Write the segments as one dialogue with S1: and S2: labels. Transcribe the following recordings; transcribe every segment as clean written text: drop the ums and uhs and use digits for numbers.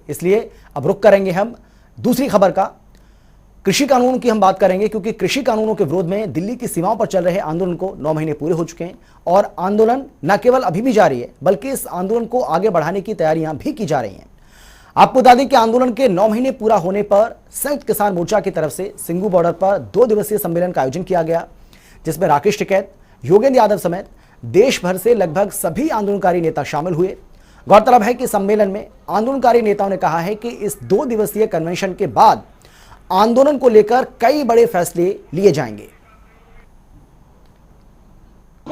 S1: इसलिए अब रुख करेंगे हम दूसरी खबर का। कृषि कानून की हम बात करेंगे, क्योंकि कृषि कानूनों के विरोध में दिल्ली की सीमाओं पर चल रहे आंदोलन को 9 महीने पूरे हो चुके हैं और आंदोलन न केवल अभी भी जारी है, बल्कि इस आंदोलन को आगे बढ़ाने की तैयारियां भी की जा रही हैं। आपको बता दें कि आंदोलन के 9 महीने पूरा होने पर संयुक्त किसान मोर्चा की तरफ से सिंगू बॉर्डर पर 2 दिवसीय सम्मेलन का आयोजन किया गया, जिसमें राकेश टिकैत, योगेंद्र यादव समेत देश भर से लगभग सभी आंदोलनकारी नेता शामिल हुए। गौरतलब है कि सम्मेलन में आंदोलनकारी नेताओं ने कहा है कि इस 2 दिवसीय कन्वेंशन के बाद आंदोलन को लेकर कई बड़े फैसले लिए जाएंगे।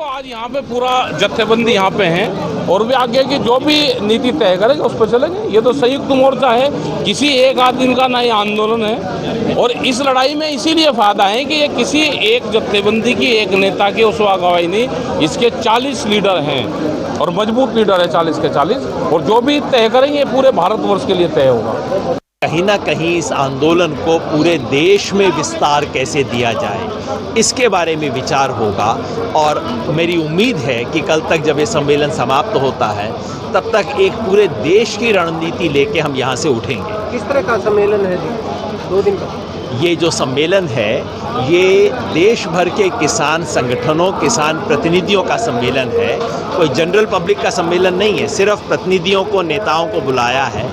S2: आज यहाँ पे पूरा जत्थेबंदी यहाँ पे है और भी आगे की जो भी नीति तय करेंगे उस पर चलेंगे। ये तो संयुक्त मोर्चा है, किसी एक आदमी का नहीं आंदोलन है और इस लड़ाई में इसीलिए फायदा है कि ये किसी एक जत्थेबंदी की, एक नेता की उसवा अगुवाई नहीं, इसके 40 लीडर हैं और मजबूत लीडर है 40 के 40, और जो भी तय करेंगे पूरे भारतवर्ष के लिए तय होगा।
S3: कहीं ना कहीं इस आंदोलन को पूरे देश में विस्तार कैसे दिया जाए, इसके बारे में विचार होगा और मेरी उम्मीद है कि कल तक जब ये सम्मेलन समाप्त होता है तब तक एक पूरे देश की रणनीति लेके हम यहाँ से उठेंगे।
S4: किस तरह का सम्मेलन है जी? 2 दिन का
S3: ये जो सम्मेलन है ये देश भर के किसान संगठनों, किसान प्रतिनिधियों का सम्मेलन है, कोई जनरल पब्लिक का सम्मेलन नहीं है। सिर्फ प्रतिनिधियों को, नेताओं को बुलाया है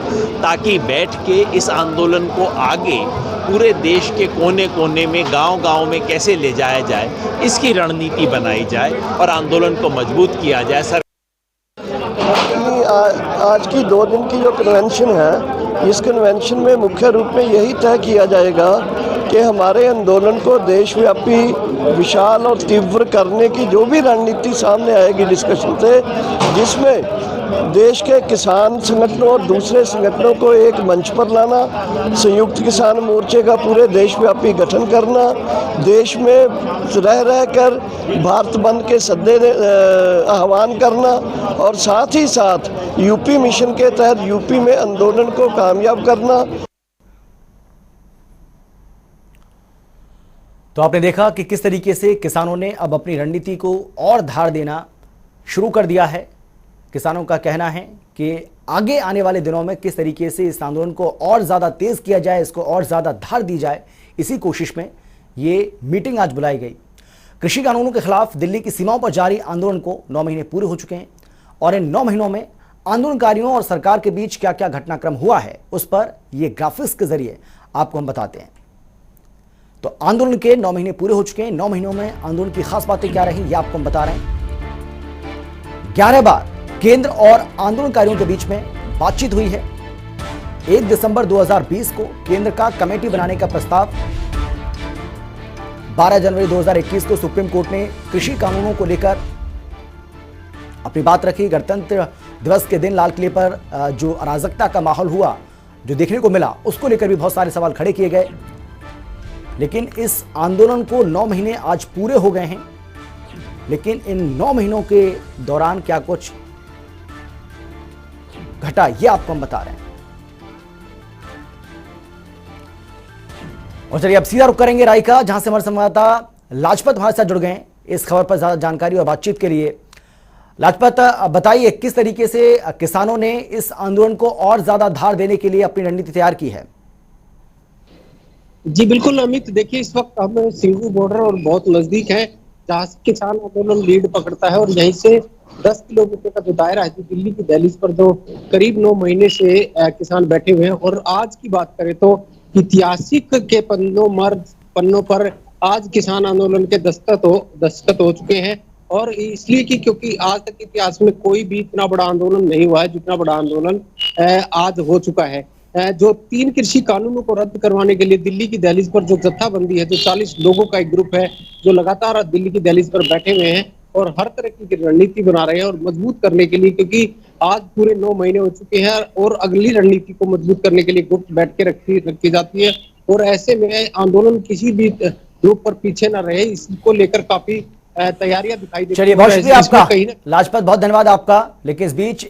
S3: ताकि बैठ के इस आंदोलन को आगे पूरे देश के कोने कोने में, गांव-गांव में कैसे ले जाया जाए, इसकी रणनीति बनाई जाए और आंदोलन को मजबूत किया जाए। सर,
S5: आज की 2 दिन की जो कन्वेंशन है, इस कन्वेंशन में मुख्य रूप में यही तय किया जाएगा कि हमारे आंदोलन को देशव्यापी, विशाल और तीव्र करने की जो भी रणनीति सामने आएगी डिस्कशन से, जिसमें देश के किसान संगठनों और दूसरे संगठनों को एक मंच पर लाना, संयुक्त किसान मोर्चे का पूरे देशव्यापी गठन करना, देश में रह कर भारत बंद के सद्दे आह्वान करना और साथ ही साथ यूपी मिशन के तहत यूपी में आंदोलन को कामयाब करना।
S1: तो आपने देखा कि किस तरीके से किसानों ने अब अपनी रणनीति को और धार देना शुरू कर दिया है। किसानों का कहना है कि आगे आने वाले दिनों में किस तरीके से इस आंदोलन को और ज़्यादा तेज किया जाए, इसको और ज़्यादा धार दी जाए, इसी कोशिश में ये मीटिंग आज बुलाई गई। कृषि कानूनों के खिलाफ दिल्ली की सीमाओं पर जारी आंदोलन को 9 महीने पूरे हो चुके हैं और इन 9 महीनों में आंदोलनकारियों और सरकार के बीच क्या क्या घटनाक्रम हुआ है, उस पर ये ग्राफिक्स के जरिए आपको हम बताते हैं। तो आंदोलन के 9 महीने पूरे हो चुके हैं। 9 महीनों में आंदोलन की खास बातें क्या रही, ये आपको हम बता रहे हैं। 11 बार केंद्र और आंदोलनकारियों के बीच में बातचीत हुई है। 1 दिसंबर 2020 को केंद्र का कमेटी बनाने का प्रस्ताव, 12 जनवरी 2021 को सुप्रीम कोर्ट ने कृषि कानूनों को लेकर अपनी बात रखी। गणतंत्र दिवस के दिन लाल किले पर जो अराजकता का माहौल हुआ, जो देखने को मिला, उसको लेकर भी बहुत सारे सवाल खड़े किए गए। लेकिन इस आंदोलन को 9 महीने आज पूरे हो गए हैं, लेकिन इन 9 महीनों के दौरान क्या कुछ घटा, ये आपको हम बता रहे हैं। और चलिए अब सीधा रुख करेंगे रायका, जहां से हमारे संवाददाता लाजपत हमारे साथ जुड़ गए हैं इस खबर पर ज्यादा जानकारी और बातचीत के लिए। लाजपत, बताइए किस तरीके से किसानों ने इस आंदोलन को और ज्यादा धार देने के लिए अपनी रणनीति तैयार की है?
S4: जी बिल्कुल अमित, देखिए इस वक्त हम सिंगू बॉर्डर और बहुत नजदीक है जहाँ किसान आंदोलन लीड पकड़ता है और यहीं से 10 किलोमीटर का जो दायरा है, जो दिल्ली की दहलीज पर जो करीब 9 महीने से किसान बैठे हुए हैं। और आज की बात करें तो ऐतिहासिक के पन्नों पर आज किसान आंदोलन के दस्तखत हो चुके हैं। और इसलिए कि क्योंकि आज तक इतिहास में कोई भी इतना बड़ा आंदोलन नहीं हुआ है जितना बड़ा आंदोलन आज हो चुका है। जो 3 कृषि कानूनों को रद्द करवाने के लिए दिल्ली की दहलीज पर जो जत्थाबंदी है, जो 40 लोगों का एक ग्रुप है जो लगातार दिल्ली की दहलीज पर बैठे हुए हैं और हर तरह की रणनीति बना रहे हैं और मजबूत करने के लिए, क्योंकि आज पूरे 9 महीने हो चुके हैं और अगली रणनीति को मजबूत करने के लिए गुप्त बैठ के रखी जाती है। और ऐसे में आंदोलन किसी भी ग्रुप पर पीछे न रहे, इसको लेकर काफी तैयारियां दिखाई देती है।
S1: चलिए बहुत शुक्रिया आपका लाजपत, बहुत धन्यवाद आपका। लेकिन इस बीच